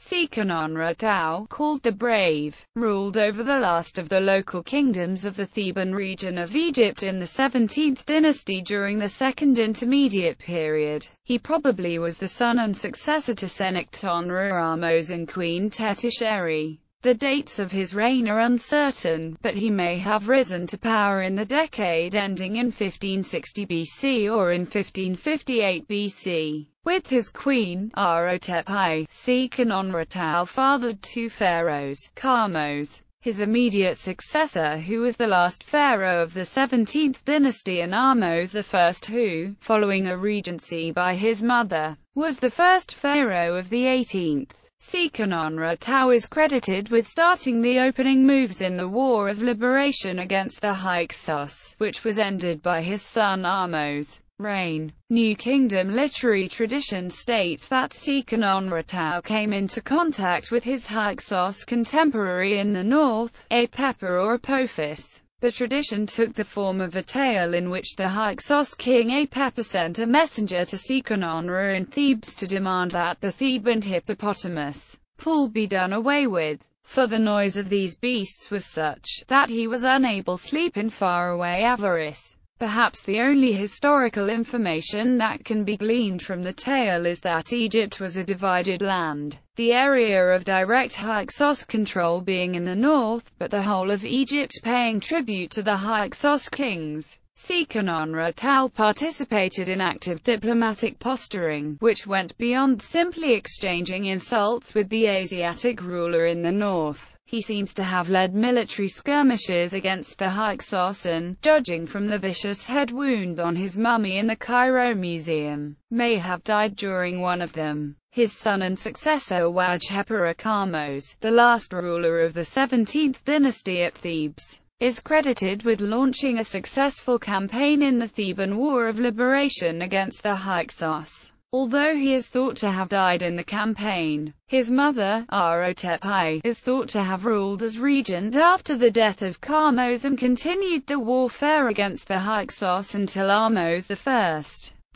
Seqenenre Tao, called the Brave, ruled over the last of the local kingdoms of the Theban region of Egypt in the 17th dynasty during the Second Intermediate period. He probably was the son and successor to Seqenenre Ahmose and Queen Tetisheri. The dates of his reign are uncertain, but he may have risen to power in the decade ending in 1560 BC or in 1558 BC. With his queen, Amenhotep, Seqenenre Tao fathered two pharaohs, Ahmose, his immediate successor, who was the last pharaoh of the 17th dynasty, and Ahmose I, who, following a regency by his mother, was the first pharaoh of the 18th. Seqenenre Tao is credited with starting the opening moves in the War of Liberation against the Hyksos, which was ended by his son Ahmose's reign. New Kingdom literary tradition states that Seqenenre Tao came into contact with his Hyksos contemporary in the north, Apepa or Apophis. The tradition took the form of a tale in which the Hyksos king Apepa sent a messenger to Seqenenre in Thebes to demand that the Theban hippopotamus pool be done away with, for the noise of these beasts was such that he was unable to sleep in faraway Avaris. Perhaps the only historical information that can be gleaned from the tale is that Egypt was a divided land, the area of direct Hyksos control being in the north, but the whole of Egypt paying tribute to the Hyksos kings. Seqenenre Tao participated in active diplomatic posturing, which went beyond simply exchanging insults with the Asiatic ruler in the north. He seems to have led military skirmishes against the Hyksos and, judging from the vicious head wound on his mummy in the Cairo Museum, may have died during one of them. His son and successor Wajheperek Ahmose, the last ruler of the 17th dynasty at Thebes, is credited with launching a successful campaign in the Theban War of Liberation against the Hyksos. Although he is thought to have died in the campaign, his mother, Amenhotep, is thought to have ruled as regent after the death of Ahmose and continued the warfare against the Hyksos until Ahmose I,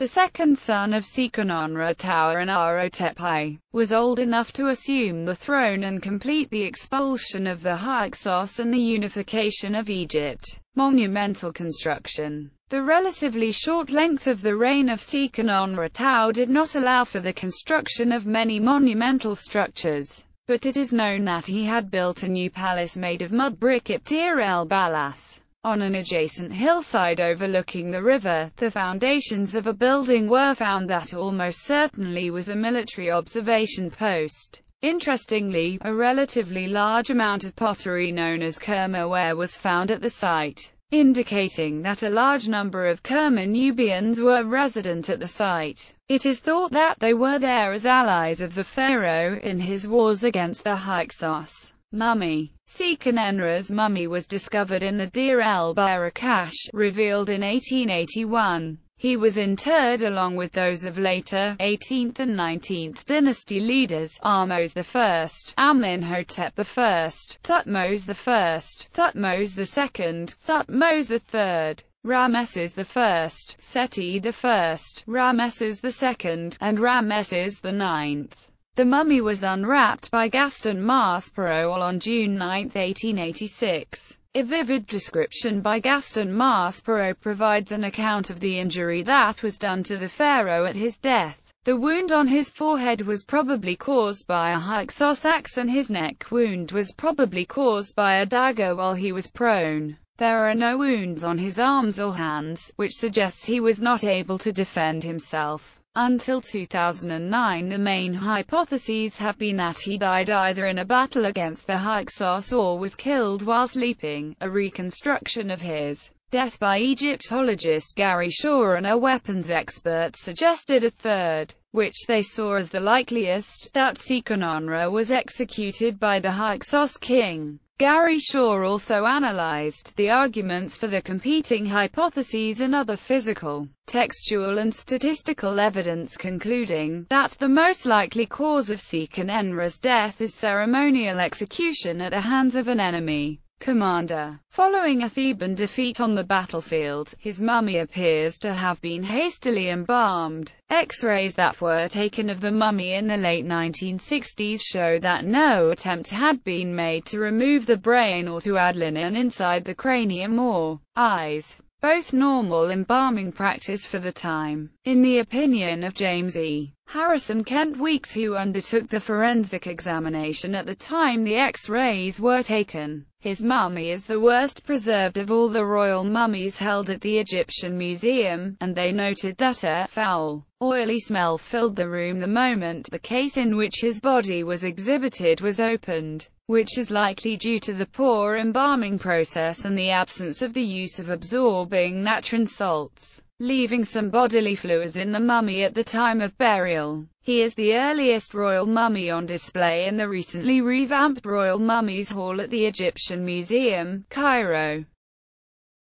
the second son of Seqenenre Tao and Amenhotep, was old enough to assume the throne and complete the expulsion of the Hyksos and the unification of Egypt. Monumental Construction. The relatively short length of the reign of Seqenenre Tao did not allow for the construction of many monumental structures, but it is known that he had built a new palace made of mud brick at Deir el-Balas. On an adjacent hillside overlooking the river, the foundations of a building were found that almost certainly was a military observation post. Interestingly, a relatively large amount of pottery known as Kerma was found at the site, indicating that a large number of Kerma Nubians were resident at the site. It is thought that they were there as allies of the pharaoh in his wars against the Hyksos. Mummy. Seqenenre's mummy was discovered in the Deir el-Bahari cache, revealed in 1881. He was interred along with those of later 18th and 19th dynasty leaders, Ahmose I, Amenhotep I, Thutmose I, Thutmose II, Thutmose III, Ramesses I, Seti I, Ramesses II, and Ramesses IX. The mummy was unwrapped by Gaston Maspero on June 9, 1886. A vivid description by Gaston Maspero provides an account of the injury that was done to the pharaoh at his death. The wound on his forehead was probably caused by a Hyksos axe and his neck wound was probably caused by a dagger while he was prone. There are no wounds on his arms or hands, which suggests he was not able to defend himself. Until 2009, the main hypotheses have been that he died either in a battle against the Hyksos or was killed while sleeping. A reconstruction of his death by Egyptologist Gary Shaw and a weapons expert suggested a third, which they saw as the likeliest, that Seqenenre was executed by the Hyksos king. Gary Shaw also analyzed the arguments for the competing hypotheses and other physical, textual and statistical evidence, concluding that the most likely cause of Seqenenre's death is ceremonial execution at the hands of an enemy. commander. Following a Theban defeat on the battlefield, his mummy appears to have been hastily embalmed. X-rays that were taken of the mummy in the late 1960s show that no attempt had been made to remove the brain or to add linen inside the cranium or eyes, both normal embalming practice for the time. In the opinion of James E. Harrison Kent Weeks, who undertook the forensic examination at the time the X-rays were taken, his mummy is the worst preserved of all the royal mummies held at the Egyptian Museum, and they noted that a foul, oily smell filled the room the moment the case in which his body was exhibited was opened, which is likely due to the poor embalming process and the absence of the use of absorbing natron salts, leaving some bodily fluids in the mummy at the time of burial. He is the earliest royal mummy on display in the recently revamped Royal Mummies Hall at the Egyptian Museum, Cairo.